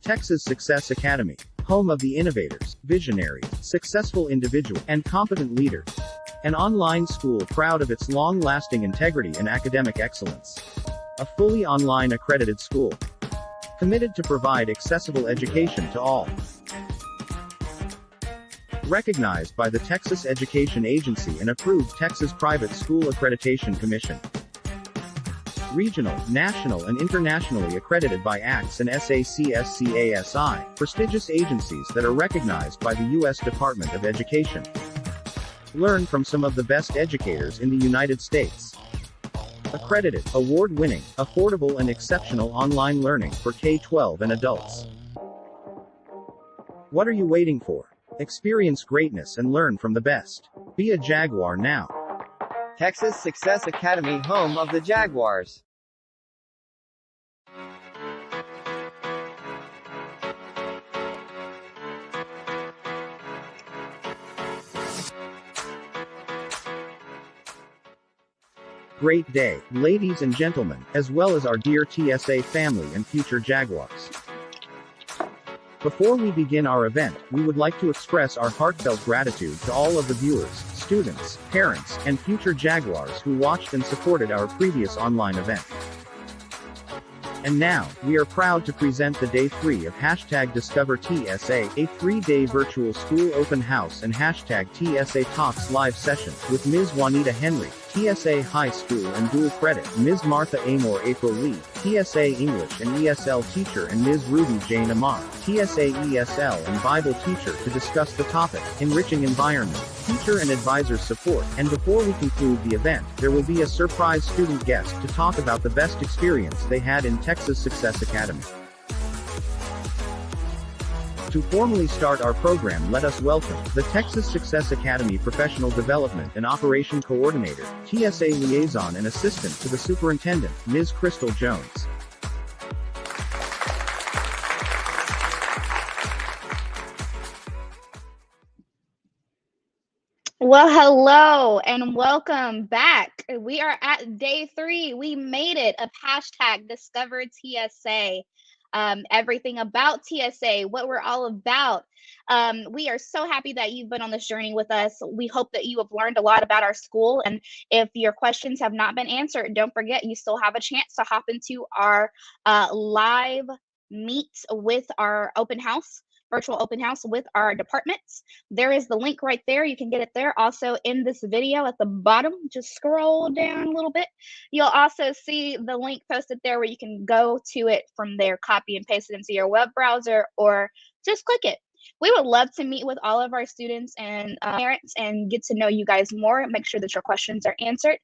Texas Success Academy, home of the innovators, visionaries, successful individuals, and competent leaders. An online school proud of its long-lasting integrity and academic excellence. A fully online accredited school. Committed to provide accessible education to all. Recognized by the Texas Education Agency and approved Texas Private School Accreditation Commission. Regional, national and internationally accredited by ACTS and SACSCASI, prestigious agencies that are recognized by the U.S. Department of Education. Learn from some of the best educators in the United States. Accredited, award-winning, affordable and exceptional online learning for K-12 and adults. What are you waiting for? Experience greatness and learn from the best. Be a Jaguar now. Texas Success Academy, home of the Jaguars. Great day, ladies and gentlemen, as well as our dear TSA family and future Jaguars. Before we begin our event, we would like to express our heartfelt gratitude to all of the viewers, students, parents, and future Jaguars who watched and supported our previous online event. And now, we are proud to present the Day 3 of #DiscoverTSA, a 3-day virtual school open house and #TSA Talks live session, with Ms. Juanita Henry, TSA High School and Dual Credit, Ms. Martha Amor April Lee, TSA English and ESL teacher, and Ms. Ruby Jane Amar, TSA ESL and Bible teacher, to discuss the topic, Enriching Environment, Teacher and Advisor Support. And before we conclude the event, there will be a surprise student guest to talk about the best experience they had in Texas Success Academy. To formally start our program, let us welcome the Texas Success Academy Professional Development and Operation Coordinator, TSA Liaison and Assistant to the Superintendent, Ms. Crystal Jones. Well, hello and welcome back. We are at Day 3. We made it of #DiscoverTSA. Everything about TSA, what we're all about. We are so happy that you've been on this journey with us. We hope that you have learned a lot about our school. And if your questions have not been answered, don't forget, you still have a chance to hop into our live meet with our open house. Virtual open house with our departments. There is the link right there. You can get it there. Also in this video at the bottom, just scroll down a little bit. You'll also see the link posted there where you can go to it from there, copy and paste it into your web browser, or just click it. We would love to meet with all of our students and parents and get to know you guys more. Make sure that your questions are answered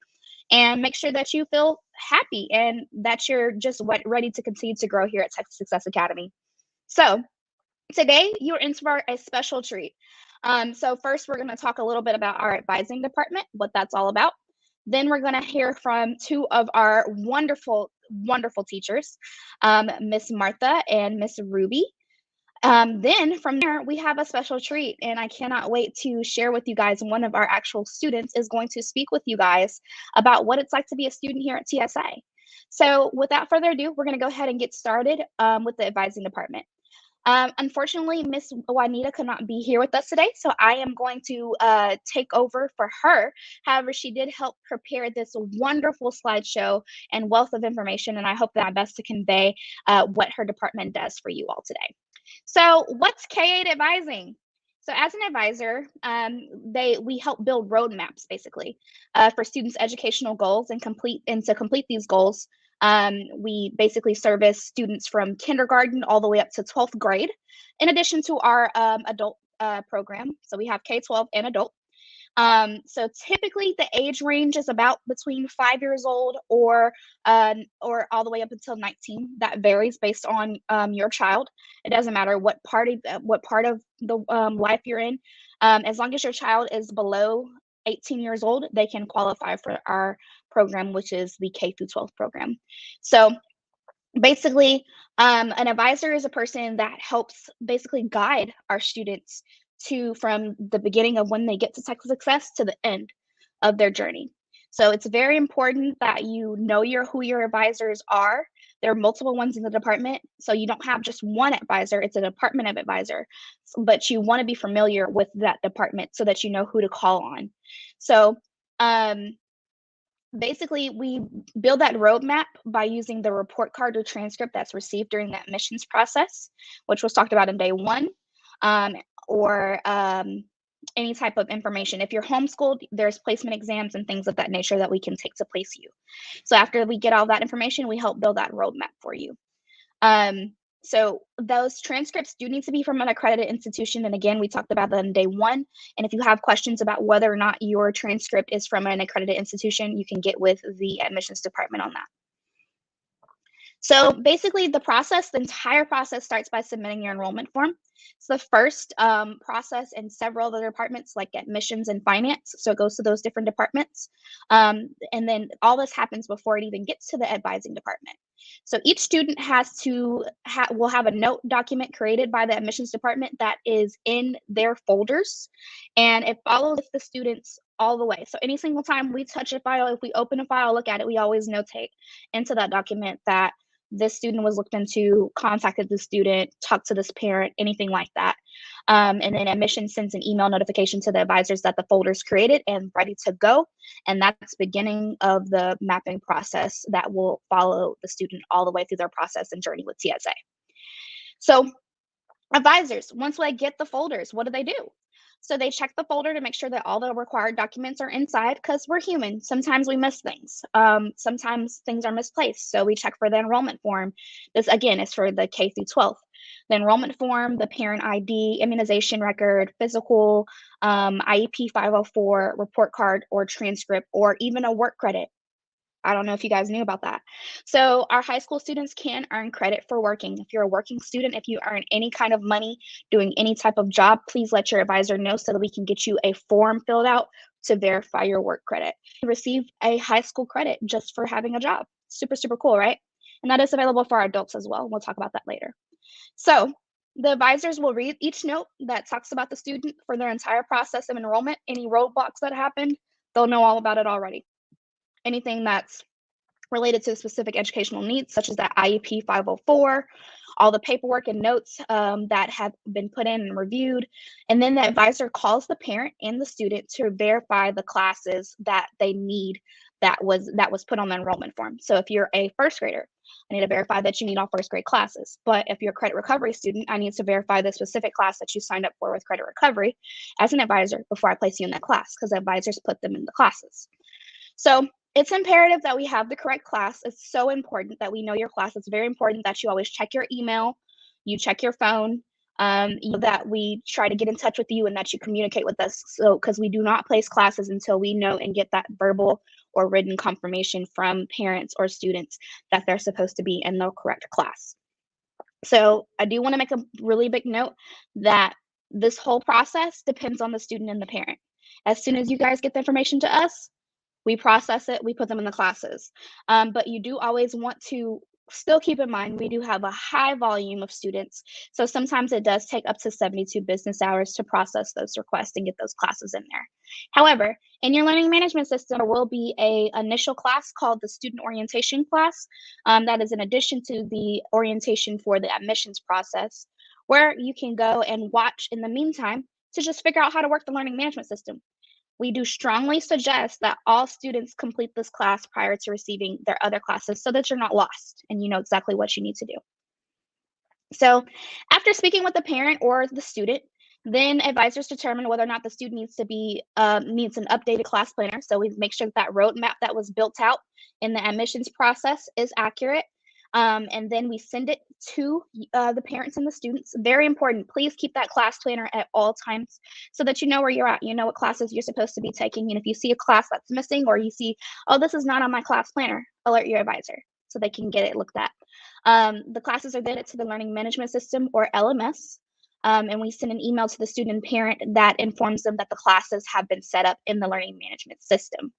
and make sure that you feel happy and that you're just ready to continue to grow here at Texas Success Academy. So, today, you're in for a special treat. So first, we're going to talk a little bit about our advising department, what that's all about. Then we're going to hear from two of our wonderful, wonderful teachers, Miss Martha and Miss Ruby. Then from there, we have a special treat, and I cannot wait to share with you guys. One of our actual students is going to speak with you guys about what it's like to be a student here at TSA. So without further ado, we're going to go ahead and get started with the advising department. Unfortunately, Miss Juanita could not be here with us today, so I am going to take over for her. However, she did help prepare this wonderful slideshow and wealth of information, and I hope that I'm best to convey what her department does for you all today. So what's K-8 advising? So as an advisor, we help build roadmaps, basically, for students' educational goals, and to complete these goals, we basically service students from kindergarten all the way up to 12th grade, in addition to our adult program. So we have K-12 and adult. So typically the age range is about between 5 years old or all the way up until 19. That varies based on your child. It doesn't matter what part of the life you're in. As long as your child is below 18 years old, they can qualify for our program, which is the K through 12 program. So basically, an advisor is a person that helps basically guide our students from the beginning of when they get to Texas Success to the end of their journey. So it's very important that you know who your advisors are, There are multiple ones in the department, so you don't have just one advisor, it's a department of advisor, but you want to be familiar with that department so that you know who to call on. So, um, basically, we build that roadmap by using the report card or transcript that's received during the admissions process, which was talked about in day one, um, or any type of information. If you're homeschooled, there's placement exams and things of that nature that we can take to place you. So after we get all that information, we help build that roadmap for you. Um, so those transcripts do need to be from an accredited institution. And again, we talked about that in day one. And if you have questions about whether or not your transcript is from an accredited institution, you can get with the admissions department on that. So basically the entire process starts by submitting your enrollment form. It's the first process in several other departments like admissions and finance. So it goes to those different departments. And then all this happens before it even gets to the advising department. So each student will have a note document created by the admissions department that is in their folders, and it follows the students all the way. So any single time we touch a file, if we open a file, look at it, we always notate into that document that this student was looked into, contacted the student, talked to this parent, anything like that. And then admissions sends an email notification to the advisors that the folder is created and ready to go. And that's beginning of the mapping process that will follow the student all the way through their process and journey with TSA. So advisors, once they get the folders, what do? So they check the folder to make sure that all the required documents are inside, because we're human. Sometimes we miss things. Sometimes things are misplaced. So we check for the enrollment form. This, again, is for the K through 12th. The enrollment form, the parent ID, immunization record, physical, IEP 504, report card or transcript, or even a work credit. I don't know if you guys knew about that. So our high school students can earn credit for working. If you're a working student, if you earn any kind of money doing any type of job, please let your advisor know so that we can get you a form filled out to verify your work credit. You receive a high school credit just for having a job. Super, super cool, right? And that is available for our adults as well. We'll talk about that later. So the advisors will read each note that talks about the student for their entire process of enrollment. Any roadblocks that happened, they'll know all about it already. Anything that's related to specific educational needs, such as that IEP 504, all the paperwork and notes that have been put in and reviewed. And then the advisor calls the parent and the student to verify the classes that they need that was put on the enrollment form. So if you're a first grader, I need to verify that you need all first grade classes. But if you're a credit recovery student, I need to verify the specific class that you signed up for with credit recovery as an advisor before I place you in that class, because advisors put them in the classes. So it's imperative that we have the correct class. It's so important that we know your class. It's very important that you always check your email, you check your phone, that we try to get in touch with you and that you communicate with us. So, because we do not place classes until we know and get that verbal or written confirmation from parents or students that they're supposed to be in the correct class. So I do want to make a really big note that this whole process depends on the student and the parent. As soon as you guys get the information to us, we process it, we put them in the classes. But you do always want to still keep in mind, we do have a high volume of students. So sometimes it does take up to 72 business hours to process those requests and get those classes in there. However, in your learning management system, there will be a initial class called the student orientation class. That is in addition to the orientation for the admissions process, where you can go and watch in the meantime to just figure out how to work the learning management system. We do strongly suggest that all students complete this class prior to receiving their other classes so that you're not lost and you know exactly what you need to do. So after speaking with the parent or the student, then advisors determine whether or not the student needs an updated class planner. So we make sure that roadmap that was built out in the admissions process is accurate. And then we send it to the parents and the students. Very important. Please keep that class planner at all times so that you know where you're at. You know what classes you're supposed to be taking. And if you see a class that's missing or you see, oh, this is not on my class planner, alert your advisor so they can get it looked at. The classes are then to the learning management system or LMS. And we send an email to the student and parent that informs them that the classes have been set up in the learning management system.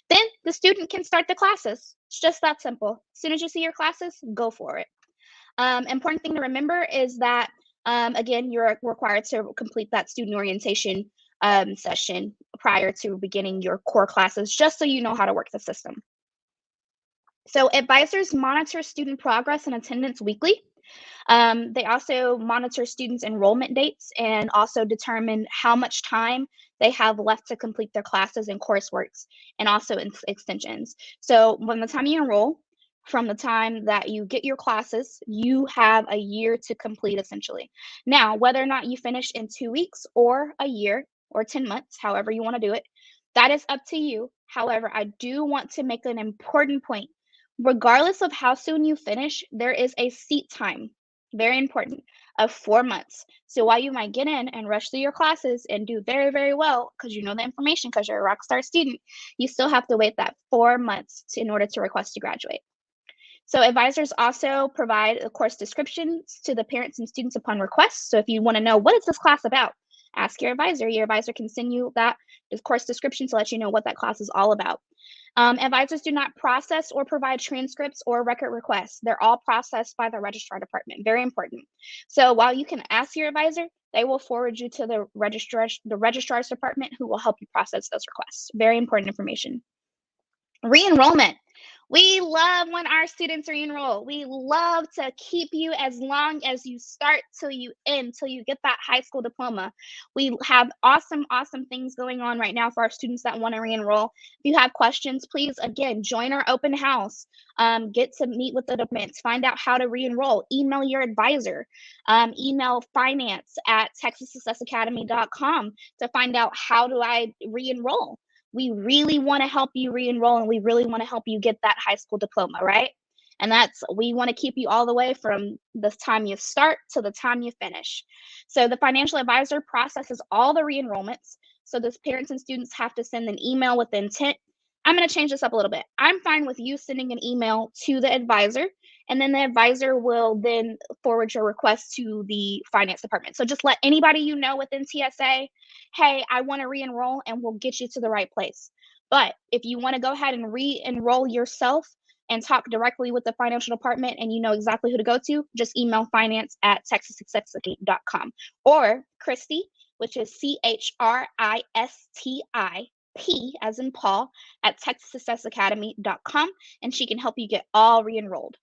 Then the student can start the classes. It's just that simple. As soon as you see your classes, go for it. Important thing to remember is that, again, you're required to complete that student orientation session prior to beginning your core classes, just so you know how to work the system. So advisors monitor student progress and attendance weekly. They also monitor students' enrollment dates and also determine how much time they have left to complete their classes and courseworks, and also extensions. So from the time you enroll, from the time that you get your classes, you have a year to complete essentially. Now, whether or not you finish in 2 weeks or a year or 10 months, however you want to do it, that is up to you. However, I do want to make an important point. Regardless of how soon you finish, there is a seat time, very important, of 4 months. So while you might get in and rush through your classes and do very, very well because you know the information because you're a rock star student, you still have to wait that 4 months in order to request to graduate. So advisors also provide course descriptions to the parents and students upon request. So if you want to know what is this class about, ask your advisor. Your advisor can send you that course description to let you know what that class is all about. Advisors do not process or provide transcripts or record requests. They're all processed by the registrar department. Very important. So while you can ask your advisor, they will forward you to the registrar's department who will help you process those requests. Very important information. Re-enrollment. We love when our students re-enroll. We love to keep you as long as you start till you end, till you get that high school diploma. We have awesome, awesome things going on right now for our students that want to re-enroll. If you have questions, please, again, join our open house. Get to meet with the departments, find out how to re-enroll. Email your advisor. Email finance@texassuccessacademy.com to find out how do I re-enroll. We really want to help you re-enroll, and we really want to help you get that high school diploma, right? And we want to keep you all the way from the time you start to the time you finish. So the financial advisor processes all the re-enrollments. So the parents and students have to send an email with intent. I'm going to change this up a little bit. I'm fine with you sending an email to the advisor, and then the advisor will then forward your request to the finance department. So just let anybody you know within TSA, hey, I want to re-enroll, and we'll get you to the right place. But if you want to go ahead and re-enroll yourself and talk directly with the financial department and you know exactly who to go to, just email finance@texassuccessacademy.com, or Christy, which is CHRISTIP as in Paul at texassuccessacademy.com, and she can help you get all re-enrolled.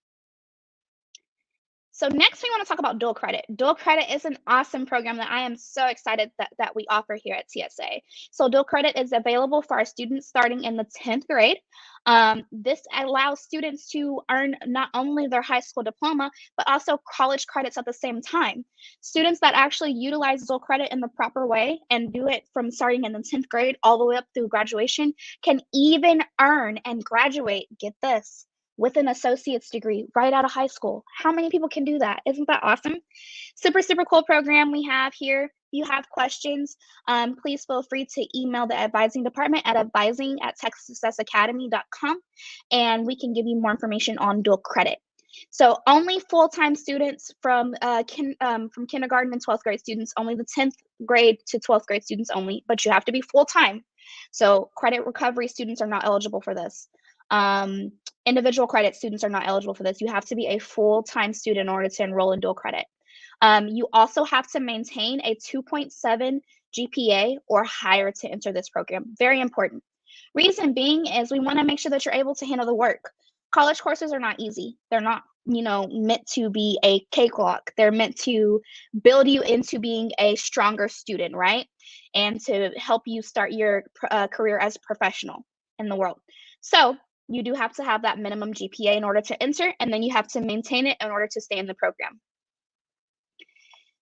So next we want to talk about dual credit. Dual credit is an awesome program that I am so excited that we offer here at TSA. So dual credit is available for our students starting in the 10th grade. This allows students to earn not only their high school diploma, but also college credits at the same time. Students that actually utilize dual credit in the proper way and do it from starting in the 10th grade all the way up through graduation can even earn and graduate, get this, with an associate's degree right out of high school. How many people can do that? Isn't that awesome? Super, super cool program we have here. If you have questions, please feel free to email the advising department at advising@texassuccessacademy.com, and we can give you more information on dual credit. So only full-time students from kindergarten and 12th grade students, only the 10th grade to 12th grade students only, but you have to be full-time. So credit recovery students are not eligible for this. Individual credit students are not eligible for this. You have to be a full-time student in order to enroll in dual credit. You also have to maintain a 2.7 GPA or higher to enter this program. Very important. Reason being is we want to make sure that you're able to handle the work. College courses are not easy. They're not, meant to be a cakewalk. They're meant to build you into being a stronger student, right? And to help you start your career as a professional in the world. So you do have to have that minimum GPA in order to enter, and then you have to maintain it in order to stay in the program.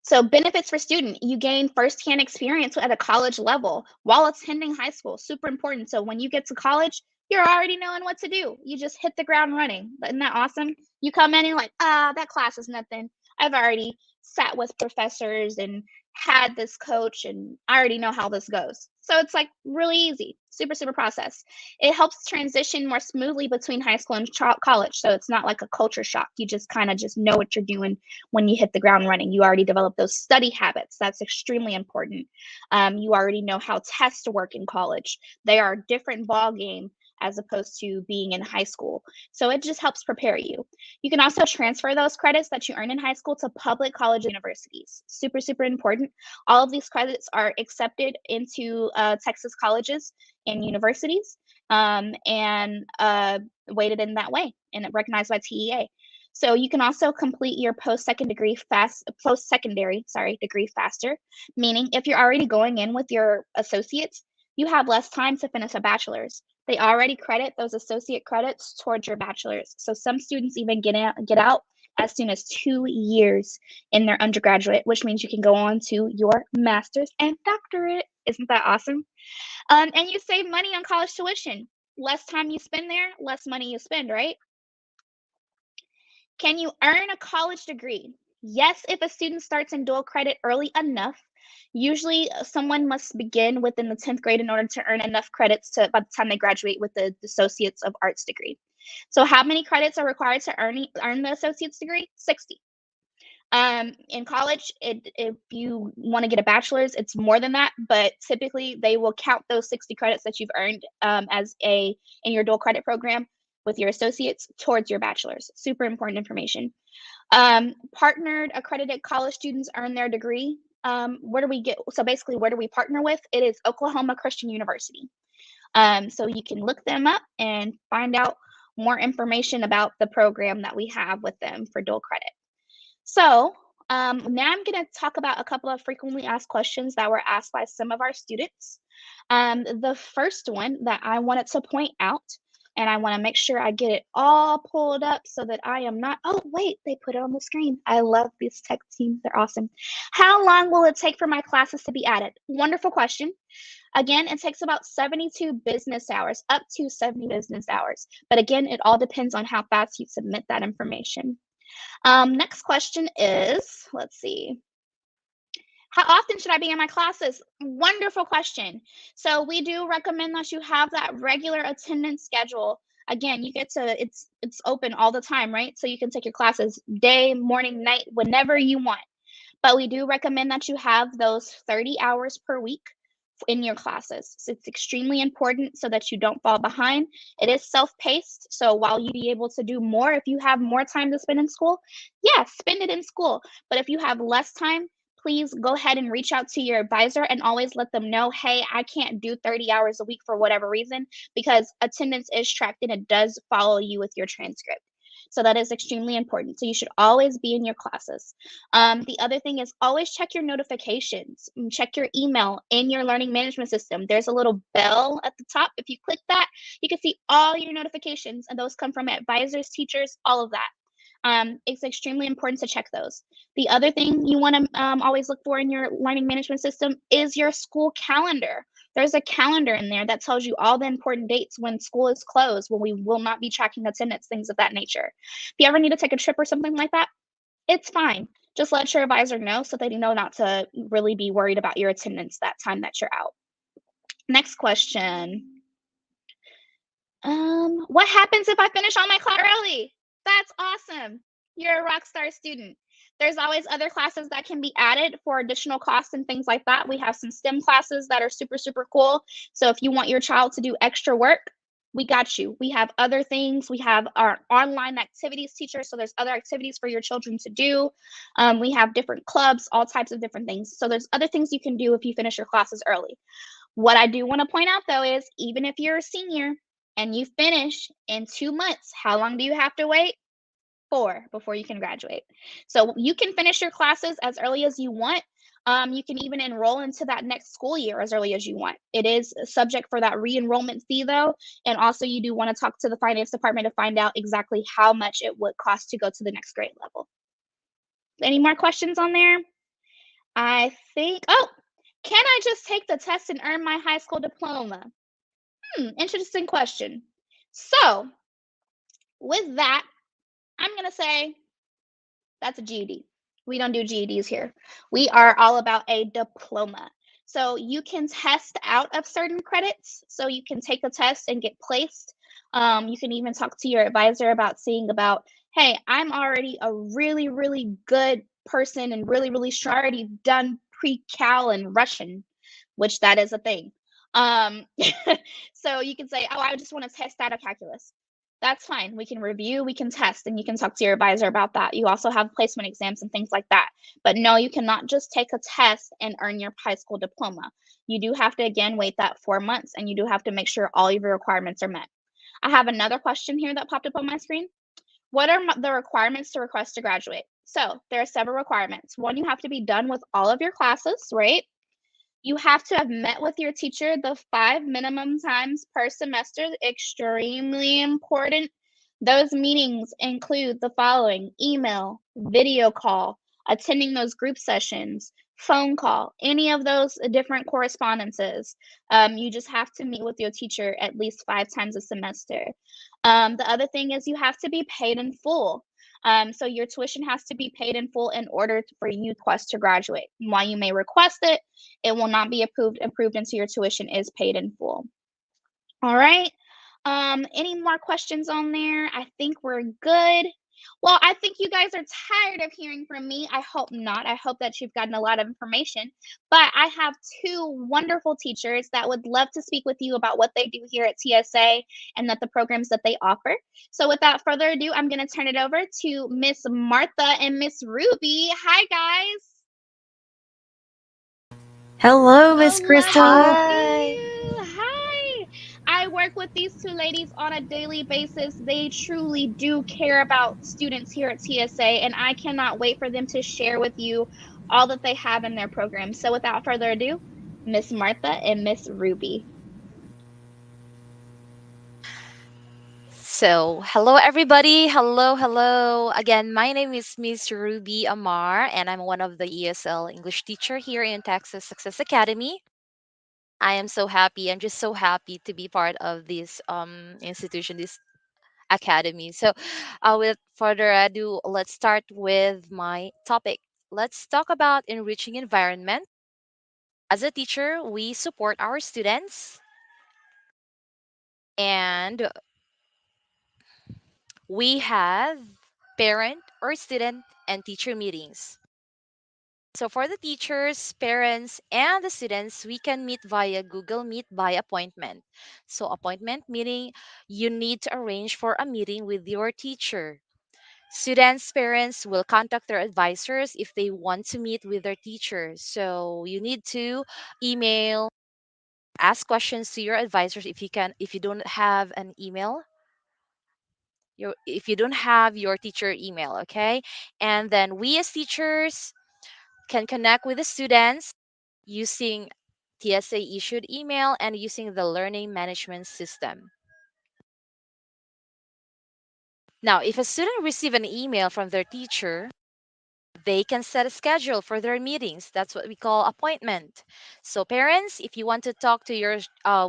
So benefits for student, you gain firsthand experience at a college level while attending high school. Super important. So when you get to college, you're already knowing what to do. You just hit the ground running. Isn't that awesome? You come in and you're like, that class is nothing. I've already sat with professors and had this coach, and I already know how this goes. So it's like really easy, super, super process. It helps transition more smoothly between high school and college. So it's not like a culture shock. You just kind of just know what you're doing when you hit the ground running. You already develop those study habits. That's extremely important. You already know how tests work in college. They are a different ball game as opposed to being in high school. So it just helps prepare you. You can also transfer those credits that you earn in high school to public college universities. Super, super important. important. All of these credits are accepted into Texas colleges and universities, and weighted in that way and recognized by TEA. So you can also complete your post-secondary degree faster, meaning if you're already going in with your associates, you have less time to finish a bachelor's. They already credit those associate credits towards your bachelor's. So some students even get out as soon as 2 years in their undergraduate, which means you can go on to your master's and doctorate. Isn't that awesome? And you save money on college tuition. Less time you spend there, less money you spend, right? Can you earn a college degree? Yes, if a student starts in dual credit early enough. Usually, someone must begin within the 10th grade in order to earn enough credits to by the time they graduate with the Associates of Arts degree. So how many credits are required to earn the associate's degree? 60. In college, if you want to get a bachelor's, it's more than that, but typically they will count those 60 credits that you've earned in your dual credit program with your associates towards your bachelor's. Super important information. Partnered accredited college students earn their degree. Where do we partner with? It is Oklahoma Christian University. So you can look them up and find out more information about the program that we have with them for dual credit. So now I'm going to talk about a couple of frequently asked questions that were asked by some of our students. The first one that I wanted to point out, and I want to make sure I get it all pulled up so that I am not, oh, wait, they put it on the screen. I love these tech teams. They're awesome. How long will it take for my classes to be added? Wonderful question. Again, it takes about 72 business hours, up to 70 business hours. But again, it all depends on how fast you submit that information. Next question is, let's see. How often should I be in my classes? Wonderful question. So we do recommend that you have that regular attendance schedule. Again, you get to, it's open all the time, right? So you can take your classes day, morning, night, whenever you want. But we do recommend that you have those 30 hours per week in your classes. So it's extremely important so that you don't fall behind. It is self-paced, so while you be able to do more, if you have more time to spend in school, yeah, spend it in school. But if you have less time, please go ahead and reach out to your advisor and always let them know, hey, I can't do 30 hours a week for whatever reason, because attendance is tracked and it does follow you with your transcript. So that is extremely important. So you should always be in your classes. The other thing is always check your notifications. Check your email in your learning management system. There's a little bell at the top. If you click that, you can see all your notifications, and those come from advisors, teachers, all of that. It's extremely important to check those. The other thing you want to always look for in your learning management system is your school calendar. There's a calendar in there that tells you all the important dates when school is closed, when we will not be tracking attendance, things of that nature. If you ever need to take a trip or something like that, it's fine. Just let your advisor know so they know not to really be worried about your attendance that time that you're out. Next question. What happens if I finish all my class early? That's awesome. You're a rock star student. There's always other classes that can be added for additional costs and things like that. We have some STEM classes that are super, super cool. So if you want your child to do extra work, we got you. We have other things. We have our online activities teacher. So there's other activities for your children to do. We have different clubs, all types of different things. So there's other things you can do if you finish your classes early. What I do want to point out though is even if you're a senior and you finish in 2 months, how long do you have to wait? 4 before you can graduate. So you can finish your classes as early as you want. You can even enroll into that next school year as early as you want. It is subject for that re-enrollment fee though. And also you do want to talk to the finance department to find out exactly how much it would cost to go to the next grade level. Any more questions on there? I think, oh, can I just take the test and earn my high school diploma? Interesting question. So with that, I'm going to say that's a GED. We don't do GEDs here. We are all about a diploma. So you can test out of certain credits. So you can take a test and get placed. You can even talk to your advisor about hey, I'm already a really, really good person and really, really sure I already done pre-cal and Russian, which that is a thing. So you can say, oh, I just want to test out of calculus. That's fine. We can review, we can test, and you can talk to your advisor about that. You also have placement exams and things like that. But no, you cannot just take a test and earn your high school diploma. You do have to, again, wait that 4 months, and you do have to make sure all of your requirements are met. I have another question here that popped up on my screen. What are the requirements to request to graduate? So there are several requirements. One, you have to be done with all of your classes, right? You have to have met with your teacher the 5 minimum times per semester, extremely important. Those meetings include the following: email, video call, attending those group sessions, phone call, any of those different correspondences. You just have to meet with your teacher at least 5 times a semester. The other thing is you have to be paid in full. So your tuition has to be paid in full in order for you to request to graduate. While you may request it, it will not be approved until your tuition is paid in full. All right. Any more questions on there? I think we're good. Well, I think you guys are tired of hearing from me. I hope not. I hope that you've gotten a lot of information. But I have two wonderful teachers that would love to speak with you about what they do here at TSA and that the programs that they offer. So without further ado, I'm going to turn it over to Miss Martha and Miss Ruby. Hi, guys. Hello, Miss So lovely to Crystal. see Hi. you. Hi. I work with these two ladies on a daily basis. They truly do care about students here at TSA, and I cannot wait for them to share with you all that they have in their program. So, without further ado, Miss Martha and Miss Ruby. So, hello everybody. Hello, hello. Again, my name is Miss Ruby Amar, and I'm one of the ESL English teacher here in Texas Success Academy. I am so happy. I'm just so happy to be part of this institution, this academy. So, with further ado, let's start with my topic. Let's talk about enriching environment. As a teacher, we support our students and we have parent or student and teacher meetings. So for the teachers, parents, and the students, we can meet via Google Meet by appointment. So appointment meaning you need to arrange for a meeting with your teacher. Students, parents will contact their advisors if they want to meet with their teacher. So you need to email, ask questions to your advisors if you don't have an email, if you don't have your teacher email, okay? And then we as teachers can connect with the students using TSA issued email and using the learning management system. Now, if a student receive an email from their teacher, they can set a schedule for their meetings. That's what we call appointment. So parents, if you want to talk to your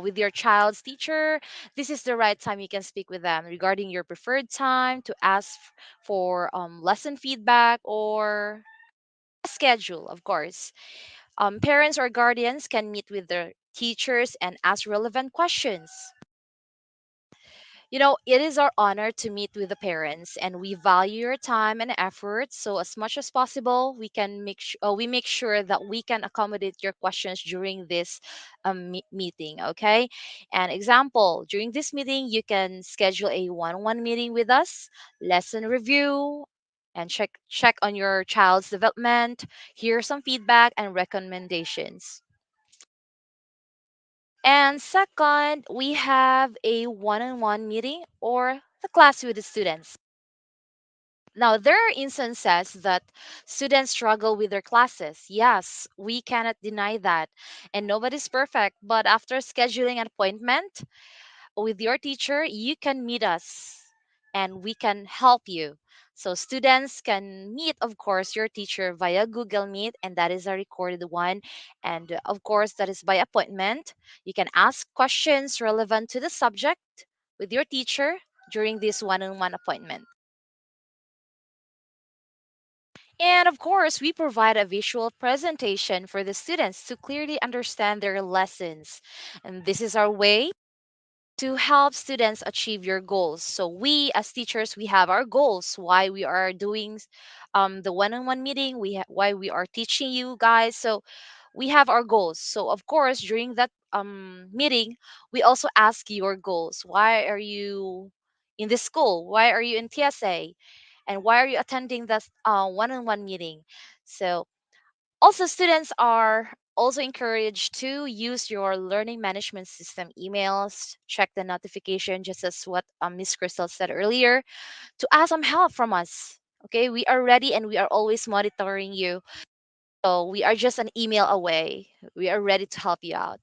with your child's teacher, this is the right time you can speak with them regarding your preferred time to ask for lesson feedback or a schedule, of course. Parents or guardians can meet with their teachers and ask relevant questions. You know, it is our honor to meet with the parents, and we value your time and effort. So, as much as possible, we make sure that we can accommodate your questions during this meeting. Okay, and example, during this meeting, you can schedule a one-on-one meeting with us, lesson review, and check on your child's development. Hear some feedback and recommendations. And second, we have a one-on-one meeting or the class with the students. Now, there are instances that students struggle with their classes. Yes, we cannot deny that. And nobody's perfect. But after scheduling an appointment with your teacher, you can meet us and we can help you. So, students can meet, of course, your teacher via Google Meet, and that is a recorded one. And of course, that is by appointment. You can ask questions relevant to the subject with your teacher during this one on one appointment. And of course, we provide a visual presentation for the students to clearly understand their lessons. And this is our way to help students achieve your goals. So we as teachers, we have our goals, why we are doing the one-on-one meeting, why we are teaching you guys. So we have our goals. So of course, during that meeting, we also ask your goals. Why are you in this school? Why are you in TSA? And why are you attending this one-on-one meeting? So also, students are also encouraged to use your learning management system emails, check the notification, just as what Miss Crystal said earlier, to ask some help from us. Okay, we are ready and we are always monitoring you. So we are just an email away. We are ready to help you out.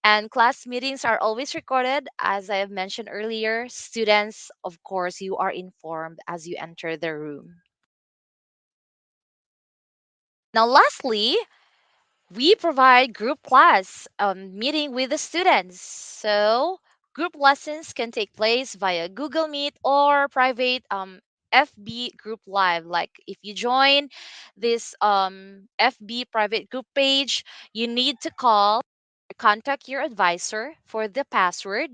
And class meetings are always recorded. As I have mentioned earlier, students, of course, you are informed as you enter the room. Now, lastly, we provide group class meeting with the students. So group lessons can take place via Google Meet or private FB group live. Like if you join this FB private group page, you need to call or contact your advisor for the password.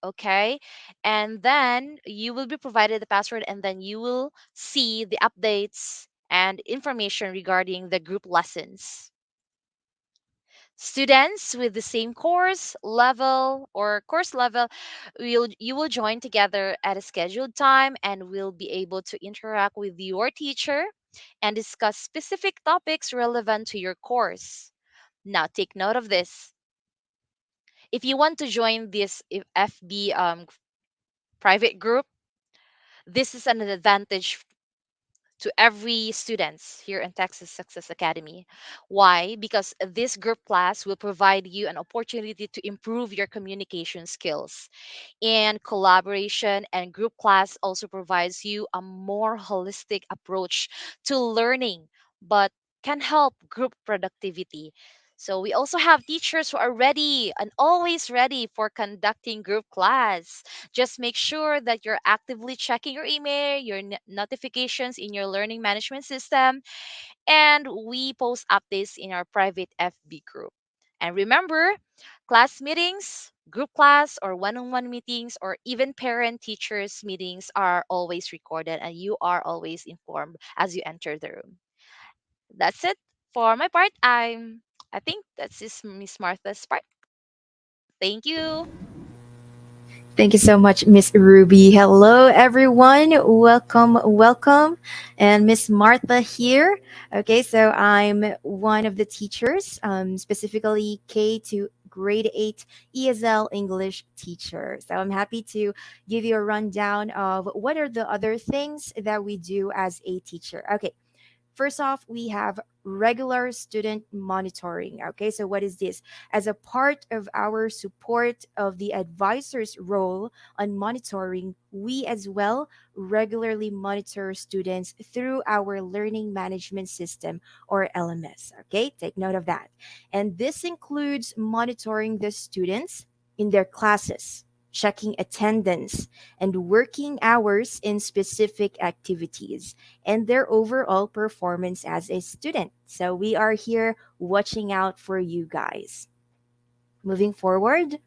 Okay, and then you will be provided the password, and then you will see the updates and information regarding the group lessons. Students with the same course level you will join together at a scheduled time and will be able to interact with your teacher and discuss specific topics relevant to your course. Now take note of this. If you want to join this FB private group, this is an advantage to every students here in Texas Success Academy. Why? Because this group class will provide you an opportunity to improve your communication skills. And collaboration and group class also provides you a more holistic approach to learning, but can help group productivity. So we also have teachers who are ready and always ready for conducting group class. Just make sure that you're actively checking your email, your notifications in your learning management system, and we post updates in our private FB group. And remember, class meetings, group class, or one on one meetings, or even parent teachers meetings are always recorded and you are always informed as you enter the room. That's it for my part. I think that's just Miss Martha's part. Thank you. Thank you so much, Miss Ruby. Hello, everyone. Welcome, welcome. And Miss Martha here. Okay, so I'm one of the teachers, specifically K to grade 8 ESL English teacher. So I'm happy to give you a rundown of what are the other things that we do as a teacher. Okay, first off, we have regular student monitoring. Okay, so what is this? As a part of our support of the advisor's role on monitoring, we as well regularly monitor students through our learning management system or LMS. Okay, take note of that. And this includes monitoring the students in their classes, checking attendance, and working hours in specific activities and their overall performance as a student. So we are here watching out for you guys. Moving forward.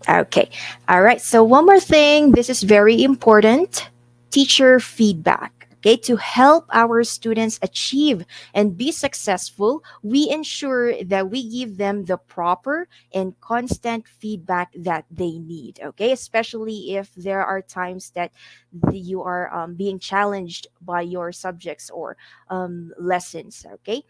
Okay. All right. So, one more thing. This is very important, teacher feedback. Okay. To help our students achieve and be successful, we ensure that we give them the proper and constant feedback that they need. Okay. Especially if there are times that you are being challenged by your subjects or lessons. Okay.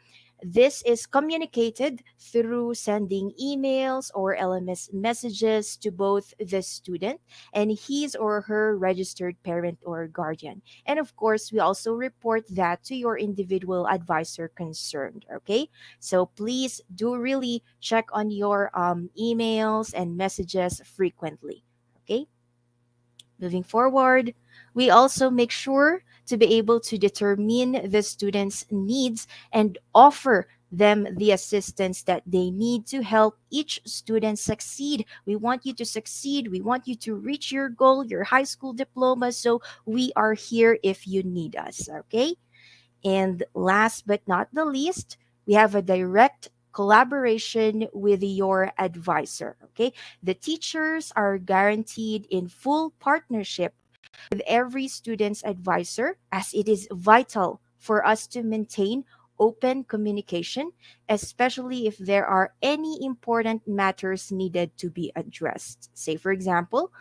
This is communicated through sending emails or LMS messages to both the student and his or her registered parent or guardian. And of course, we also report that to your individual advisor concerned. Okay. So please do really check on your emails and messages frequently. Okay. Moving forward, we also make sure to be able to determine the students' needs and offer them the assistance that they need to help each student succeed. We want you to succeed. We want you to reach your goal, your high school diploma. So we are here if you need us. Okay. And last but not the least, we have a direct collaboration with your advisor. Okay. The teachers are guaranteed in full partnership with every student's advisor, as it is vital for us to maintain open communication, especially if there are any important matters needed to be addressed. Say, for example,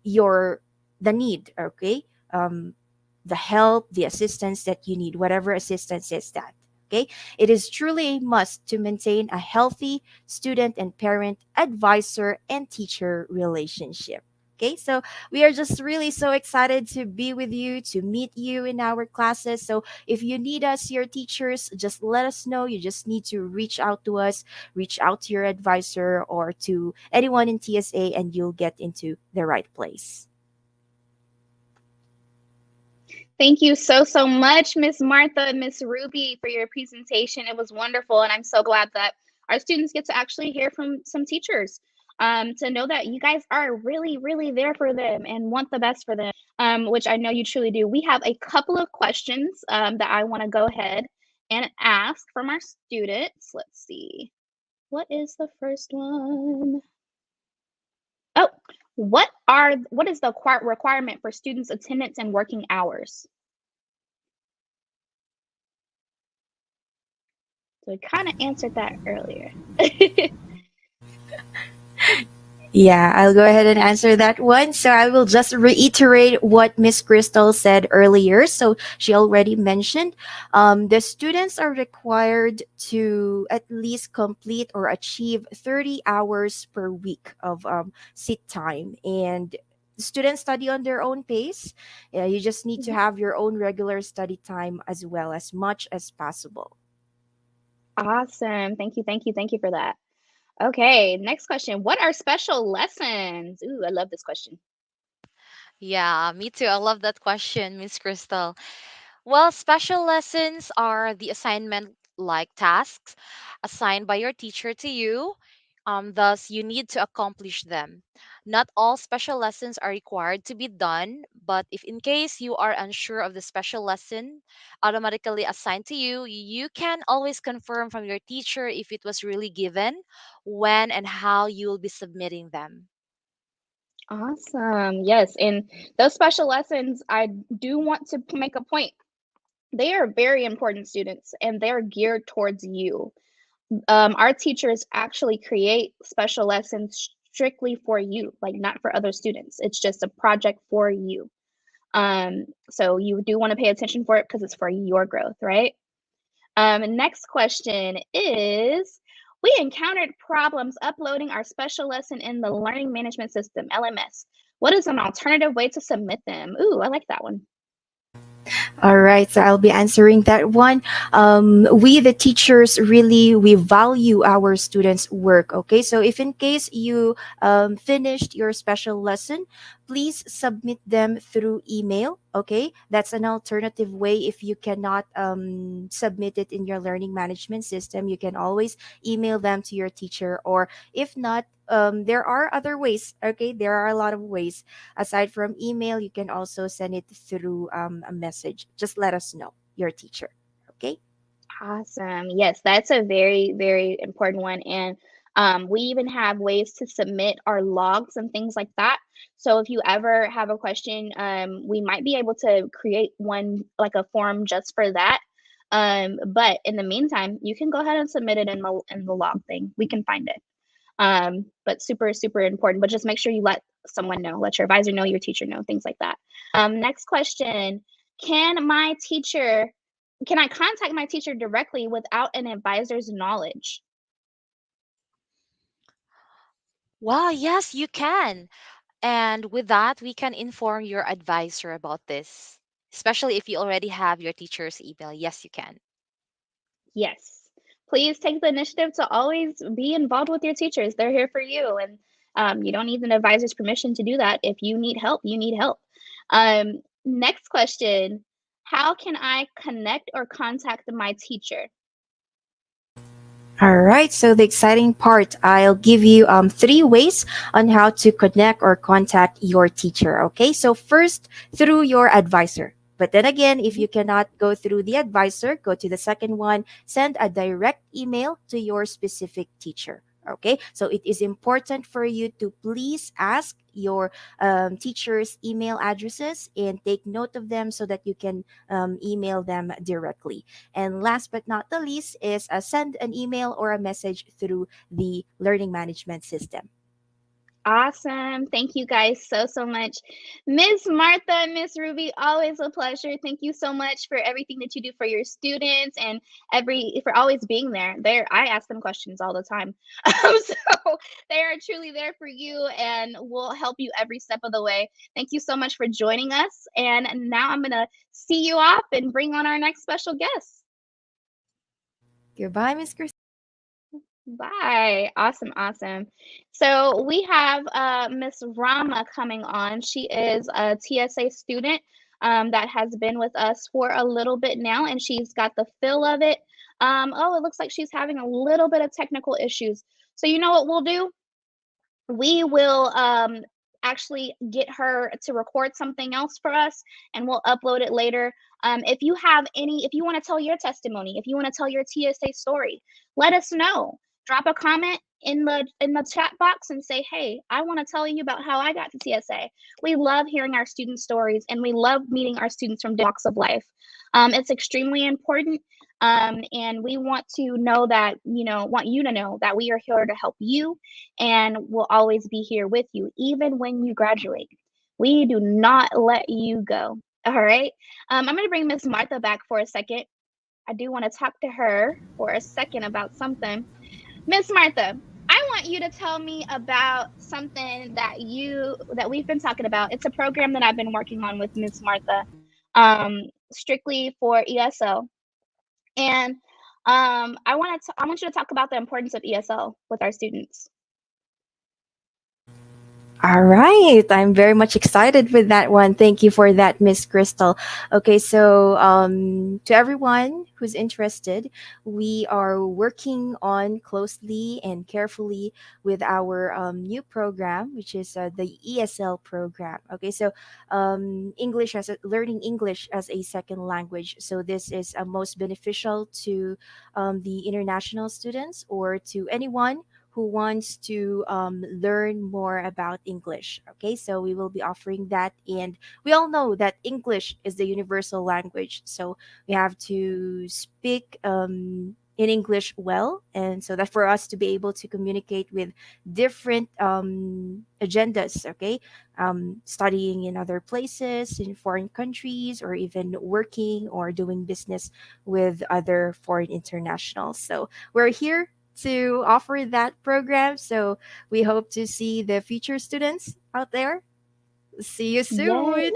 your the need, okay, the help, the assistance that you need, whatever assistance is that. Okay, it is truly a must to maintain a healthy student and parent, advisor, and teacher relationship. Okay, so we are just really so excited to be with you, to meet you in our classes. So if you need us, your teachers, just let us know. You just need to reach out to us, reach out to your advisor or to anyone in TSA, and you'll get into the right place. Thank you so, so much, Miss Martha, Miss Ruby, for your presentation. It was wonderful, and I'm so glad that our students get to actually hear from some teachers, to know that you guys are really, really there for them and want the best for them, which I know you truly do. We have a couple of questions that I want to go ahead and ask from our students. Let's see. What is the first one? Oh, what is the requirement for students' attendance and working hours? So we kind of answered that earlier. Yeah, I'll go ahead and answer that one. So I will just reiterate what Miss Crystal said earlier. So she already mentioned the students are required to at least complete or achieve 30 hours per week of seat time. And students study on their own pace. Yeah, you just need to Mhm. have your own regular study time as well, as much as possible. Awesome. Thank you, thank you, thank you for that. Okay, next question. What are special lessons? Ooh, I love this question. Yeah, me too. I love that question, Miss Crystal. Well, special lessons are the assignment like tasks assigned by your teacher to you. Thus, you need to accomplish them. Not all special lessons are required to be done, but if in case you are unsure of the special lesson automatically assigned to you, you can always confirm from your teacher if it was really given, when, and how you will be submitting them. Awesome. Yes, and those special lessons, I do want to make a point. They are very important, students, and they're geared towards you. Our teachers actually create special lessons strictly for you, like not for other students. It's just a project for you. So you do want to pay attention for it because it's for your growth, right? Next question is, we encountered problems uploading our special lesson in the learning management system, LMS. What is an alternative way to submit them? Ooh, I like that one. All right, so I'll be answering that one. We, the teachers, really we value our students' work. Okay, so if in case you finished your special lesson, please submit them through email. Okay, that's an alternative way. If you cannot submit it in your learning management system, you can always email them to your teacher, or if not, there are other ways. Okay, there are a lot of ways aside from email. You can also send it through a message. Just let us know, your teacher. Okay. Awesome. Yes, that's a very, very important one. And we even have ways to submit our logs and things like that. So if you ever have a question, we might be able to create one, like a form just for that. But in the meantime, you can go ahead and submit it in the log thing. We can find it. But super, super important. But just make sure you let someone know, let your advisor know, your teacher know, things like that. Next question. Can my teacher can I contact my teacher directly without an advisor's knowledge? Well, yes, you can. And with that, we can inform your advisor about this, especially if you already have your teacher's email. Yes, you can. Yes. Please take the initiative to always be involved with your teachers. They're here for you, and you don't need an advisor's permission to do that. If you need help, you need help. Next question. How can I connect or contact my teacher? All right. So the exciting part, I'll give you three ways on how to connect or contact your teacher. Okay. So first, through your advisor. But then again, if Mhm. you cannot go through the advisor, go to the second one, send a direct email to your specific teacher. Okay, so it is important for you to please ask your teachers' email addresses and take note of them so that you can email them directly. And last but not the least is send an email or a message through the learning management system. Awesome. Thank you guys so much. Miss Martha, Miss Ruby, always a pleasure. Thank you so much for everything that you do for your students and every for always being there. I ask them questions all the time. So they are truly there for you and will help you every step of the way. Thank you so much for joining us. And now I'm gonna see you off and bring on our next special guest. Goodbye, Miss Chris. Bye. Awesome, awesome. So we have Miss Rama coming on. She is a TSA student that has been with us for a little bit now, and she's got the feel of it. Oh, it looks like she's having a little bit of technical issues. So you know what we'll do? We will actually get her to record something else for us and we'll upload it later. If you have any, if you want to tell your testimony, if you want to tell your TSA story, let us know. Drop a comment in the chat box and say, hey, I want to tell you about how I got to TSA. We love hearing our student stories and we love meeting our students from different walks of life. It's extremely important, and we want to know that, want you to know that we are here to help you and will always be here with you, even when you graduate. We do not let you go. All right. I'm going to bring Miss Martha back for a second. I do want to talk to her for a second about something. Miss Martha, I want you to tell me about something that we've been talking about. It's a program that I've been working on with Miss Martha, strictly for ESL. And I want you to talk about the importance of ESL with our students. All right. I'm very much excited with that one. Thank you for that, Miss Crystal. Okay, so to everyone who's interested, we are working on closely and carefully with our new program, which is the ESL program. Okay, so learning English as a second language. So this is most beneficial to the international students or to anyone who wants to learn more about English. Okay, so we will be offering that. And we all know that English is the universal language. So we have to speak in English well. And so that for us to be able to communicate with different agendas, okay, studying in other places, in foreign countries, or even working or doing business with other foreign internationals. So we're here to offer that program. So we hope to see the future students out there. See you Yes. soon.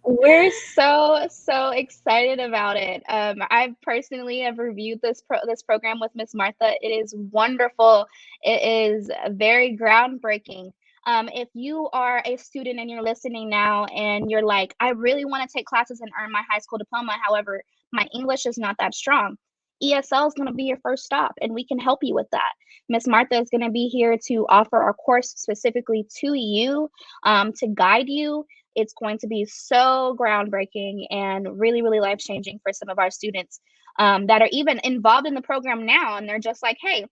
We're so excited about it. I personally have reviewed this program with Miss Martha. It is wonderful. It is very groundbreaking. If you are a student and you're listening now and you're like, I really want to take classes and earn my high school diploma, however, my English is not that strong. ESL is going to be your first stop, and we can help you with that. Miss Martha is going to be here to offer our course specifically to you, to guide you. It's going to be so groundbreaking and really, really life changing for some of our students that are even involved in the program now. And they're just like, hey,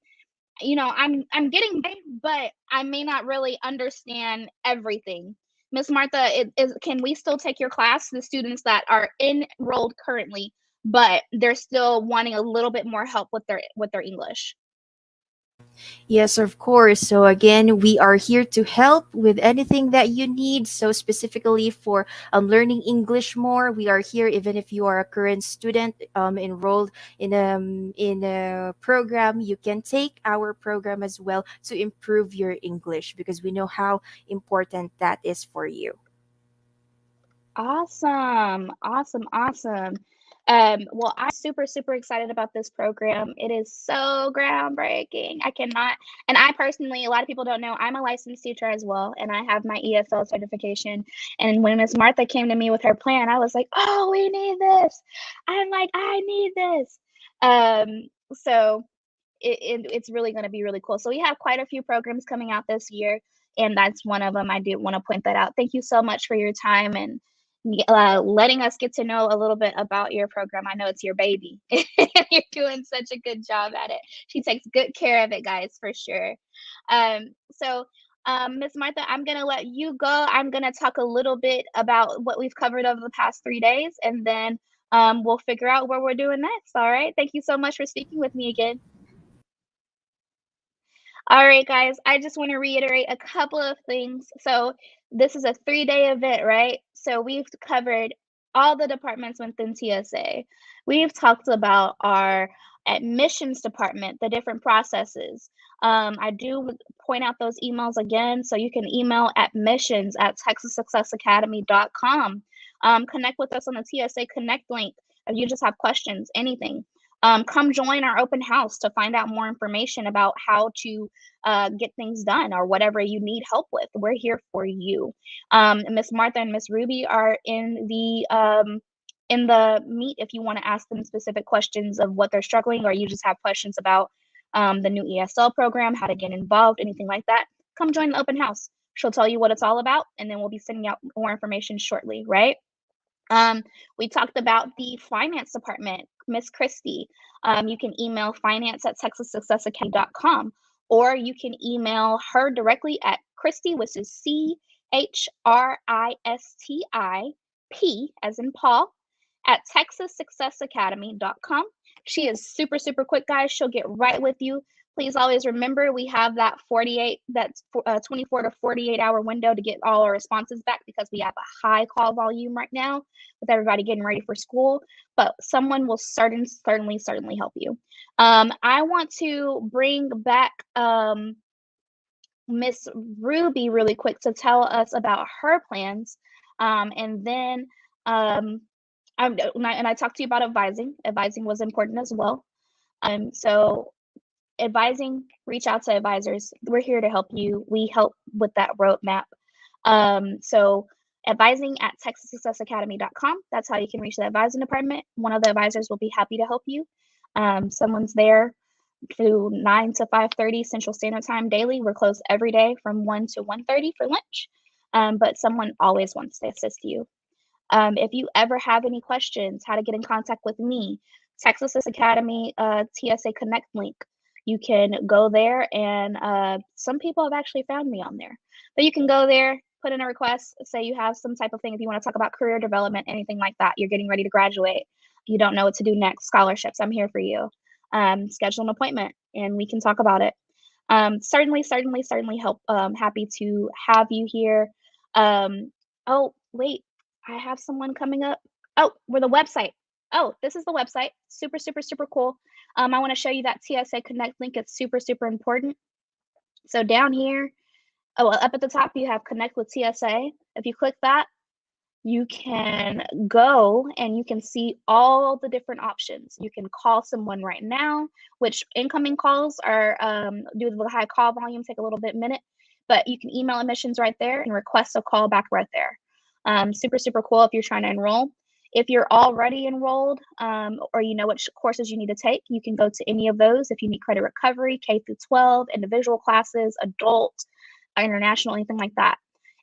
I'm getting by, but I may not really understand everything. Miss Martha, can we still take your class? The students that are enrolled currently, but they're still wanting a little bit more help with their English. Yes, of course. So again, we are here to help with anything that you need. So specifically for learning English more, we are here. Even if you are a current student enrolled in a program, you can take our program as well to improve your English because we know how important that is for you. Awesome. Awesome. Awesome. Well, I'm super excited about this program. It is so groundbreaking. I cannot, and I personally, a lot of people don't know, I'm a licensed teacher as well, and I have my ESL certification. And when Miss Martha came to me with her plan, I was like, oh, we need this. I'm like, I need this. So it's really going to be really cool. So we have quite a few programs coming out this year, and that's one of them. I do want to point that out. Thank you so much for your time letting us get to know a little bit about your program. I know it's your baby. You're doing such a good job at it. She takes good care of it, guys, for sure. So, Miss Martha, I'm gonna let you go. I'm gonna talk a little bit about what we've covered over the past 3 days, and then we'll figure out what we're doing next. All right. Thank you so much for speaking with me again. All right, guys, I just want to reiterate a couple of things. So, this is a 3-day event, right? So, we've covered all the departments within TSA. We've talked about our admissions department, the different processes. I do point out those emails again. So, you can email admissions at texassuccessacademy.com. Connect with us on the TSA Connect link if you just have questions, anything. Come join our open house to find out more information about how to get things done or whatever you need help with. We're here for you. Miss Martha and Miss Ruby are in the meet if you want to ask them specific questions of what they're struggling, or you just have questions about the new ESL program, how to get involved, anything like that. Come join the open house. She'll tell you what it's all about, and then we'll be sending out more information shortly, right? We talked about the finance department, Miss Christie. You can email finance at texassuccessacademy.com, or you can email her directly at Christie, which is CHRISTIP, as in Paul, at texassuccessacademy.com. She is super, super quick, guys. She'll get right with you. Please always remember we have that 24 to 48 hour window to get all our responses back, because we have a high call volume right now with everybody getting ready for school. But someone will certainly help you. I want to bring back Miss Ruby really quick to tell us about her plans, and then I talked to you about advising. Advising was important as well. So advising, reach out to advisors. We're here to help you. We help with that roadmap. So advising at texassuccessacademy.com. That's how you can reach the advising department. One of the advisors will be happy to help you. Someone's there to 9 to 5:30 Central Standard Time daily. We're closed every day from 1 to 1:30 for lunch, but someone always wants to assist you. If you ever have any questions, how to get in contact with me, Texas Academy TSA Connect link. You can go there, and some people have actually found me on there. But you can go there, put in a request, say you have some type of thing, if you want to talk about career development, anything like that. You're getting ready to graduate. You don't know what to do next, scholarships. I'm here for you. Schedule an appointment, and we can talk about it. Certainly help. Happy to have you here. Oh, wait. I have someone coming up. Oh, we're the website. Oh, this is the website. Super, super, super cool. I want to show you that TSA Connect link. It's super, super important. So down here, up at the top, you have Connect with TSA. If you click that, you can go and you can see all the different options. You can call someone right now, which incoming calls are, due to the high call volume, take a little bit minute, but you can email admissions right there and request a call back right there. Super, super cool if you're trying to enroll. If you're already enrolled, or you know which courses you need to take, you can go to any of those. If you need credit recovery, K through 12, individual classes, adult, international, anything like that.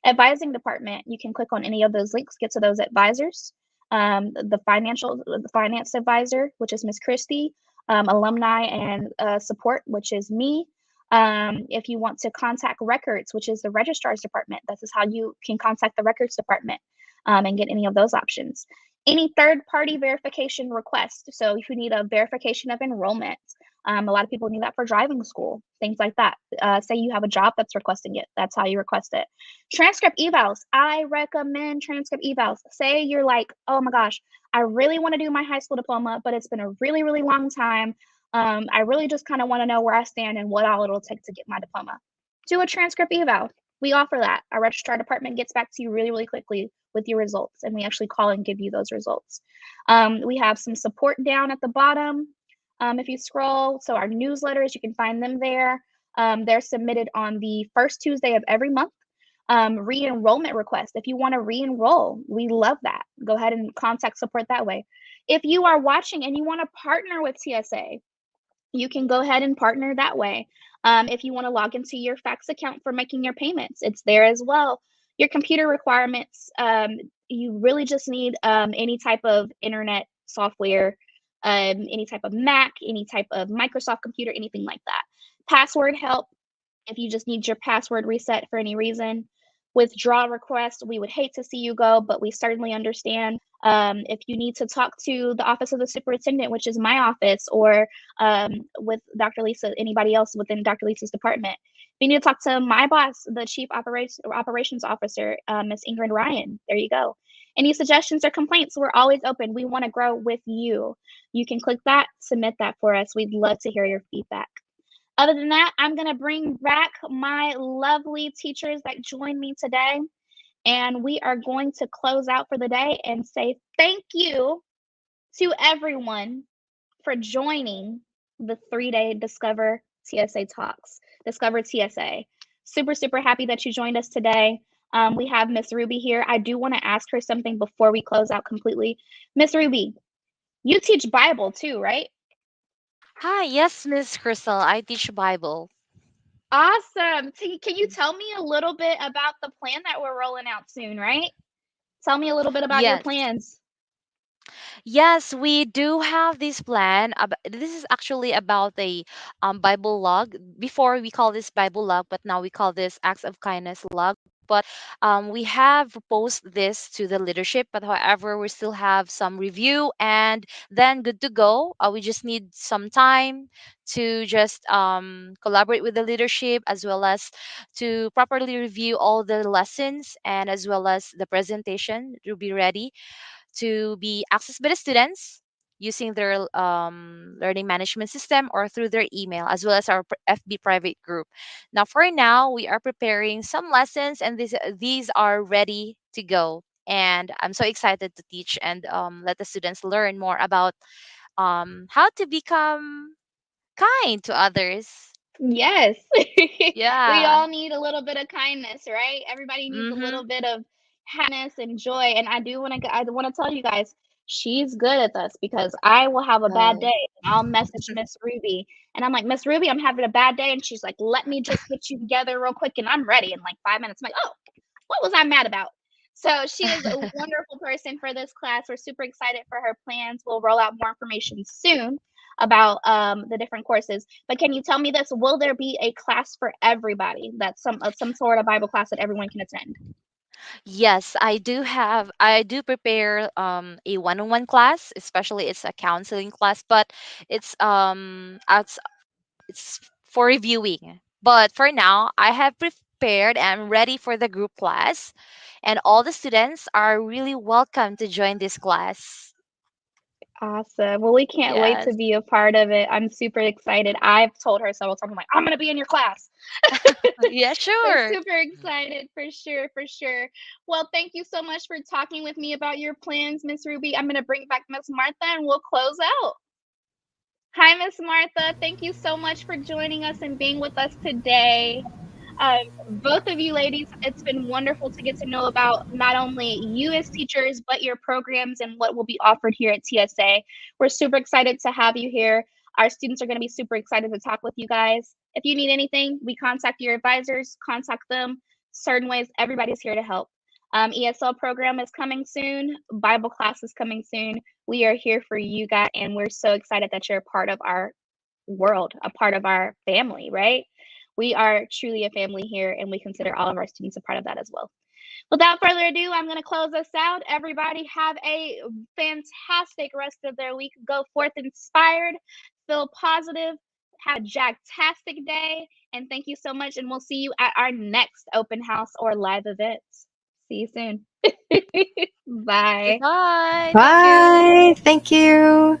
Advising department, you can click on any of those links, get to those advisors. The finance advisor, which is Miss Christie, alumni and support, which is me. If you want to contact records, which is the registrar's department, this is how you can contact the records department and get any of those options. Any third-party verification request. So if you need a verification of enrollment, a lot of people need that for driving school, things like that. Say you have a job that's requesting it. That's how you request it. Transcript evals. I recommend transcript evals. Say you're like, oh my gosh, I really want to do my high school diploma, but it's been a really, really long time. I really just kind of want to know where I stand and what all it'll take to get my diploma. Do a transcript eval. We offer that. Our registrar department gets back to you really, really quickly with your results, and we actually call and give you those results. We have some support down at the bottom. If you scroll, so our newsletters, you can find them there. They're submitted on the first Tuesday of every month. Re-enrollment request. If you want to re-enroll, we love that. Go ahead and contact support that way. If you are watching and you want to partner with TSA, you can go ahead and partner that way. If you want to log into your fax account for making your payments, it's there as well. Your computer requirements, you really just need any type of internet software, any type of Mac, any type of Microsoft computer, anything like that. Password help if you just need your password reset for any reason. Withdraw request, we would hate to see you go, but we certainly understand. If you need to talk to the office of the superintendent, which is my office, or with Dr. Lisa, anybody else within Dr. Lisa's department. If you need to talk to my boss, the chief operations officer, Miss Ingrid Ryan, there you go. Any suggestions or complaints, we're always open. We want to grow with you. You can click that, submit that for us. We'd love to hear your feedback. Other than that, I'm going to bring back my lovely teachers that joined me today. And we are going to close out for the day and say thank you to everyone for joining the 3-day Discover TSA Talks. Discover TSA. Super, super happy that you joined us today. We have Miss Ruby here. I do want to ask her something before we close out completely. Miss Ruby, you teach Bible too, right? Hi, yes, Miss Crystal. I teach Bible. Awesome. Can you tell me a little bit about the plan that we're rolling out soon, right? Tell me a little bit about your Yes. plans. Yes, we do have this plan. This is actually about a Bible log. Before we call this Bible log, but now we call this Acts of Kindness log. But we have posted this to the leadership, but however, we still have some review and then good to go. We just need some time to just collaborate with the leadership as well as to properly review all the lessons and as well as the presentation to be ready to be accessed by the students using their learning management system or through their email as well as our FB private group. Now, for now, we are preparing some lessons and these are ready to go. And I'm so excited to teach and let the students learn more about how to become kind to others. Yes. We Yeah. all need a little bit of kindness, right? Everybody needs a Mm-hmm. little bit of happiness and joy. And I want to tell you guys, she's good at this because I will have a bad day Oh. and I'll message Miss Ruby and I'm like, Miss Ruby, I'm having a bad day. And she's like, let me just get you together real quick and I'm ready in like 5 minutes. I'm like, oh, what was I mad about? So she is a wonderful person for this class. We're super excited for her plans. We'll roll out more information soon about the different courses. But can you tell me this? Will there be a class for everybody? That's some sort of Bible class that everyone can attend? Yes, I do prepare a one-on-one class, especially it's a counseling class, but it's it's for reviewing. But for now, I have prepared and ready for the group class, and all the students are really welcome to join this class. Awesome. Well, we can't wait to Yes. be a part of it. I'm super excited. I've told her several times, I'm like, I'm going to be in your class. Yeah, So sure. super excited for sure, for sure. Well, thank you so much for talking with me about your plans, Miss Ruby. I'm going to bring back Miss Martha and we'll close out. Hi, Miss Martha. Thank you so much for joining us and being with us today. Um, both of you ladies, it's been wonderful to get to know about not only you as teachers, but your programs and what will be offered here at TSA. We're super excited to have you here. Our students are going to be super excited to talk with you guys. If you need anything, we contact your advisors, contact them. Certain ways, everybody's here to help. ESL program is coming soon. Bible class is coming soon. We are here for you guys, and we're so excited that you're a part of our world, a part of our family, right? We are truly a family here, and we consider all of our students a part of that as well. Without further ado, I'm going to close us out. Everybody have a fantastic rest of their week. Go forth inspired, feel positive, have a jacktastic day, and thank you so much. And we'll see you at our next open house or live events. See you soon. Bye. Goodbye. Thank you. Bye. Thank you.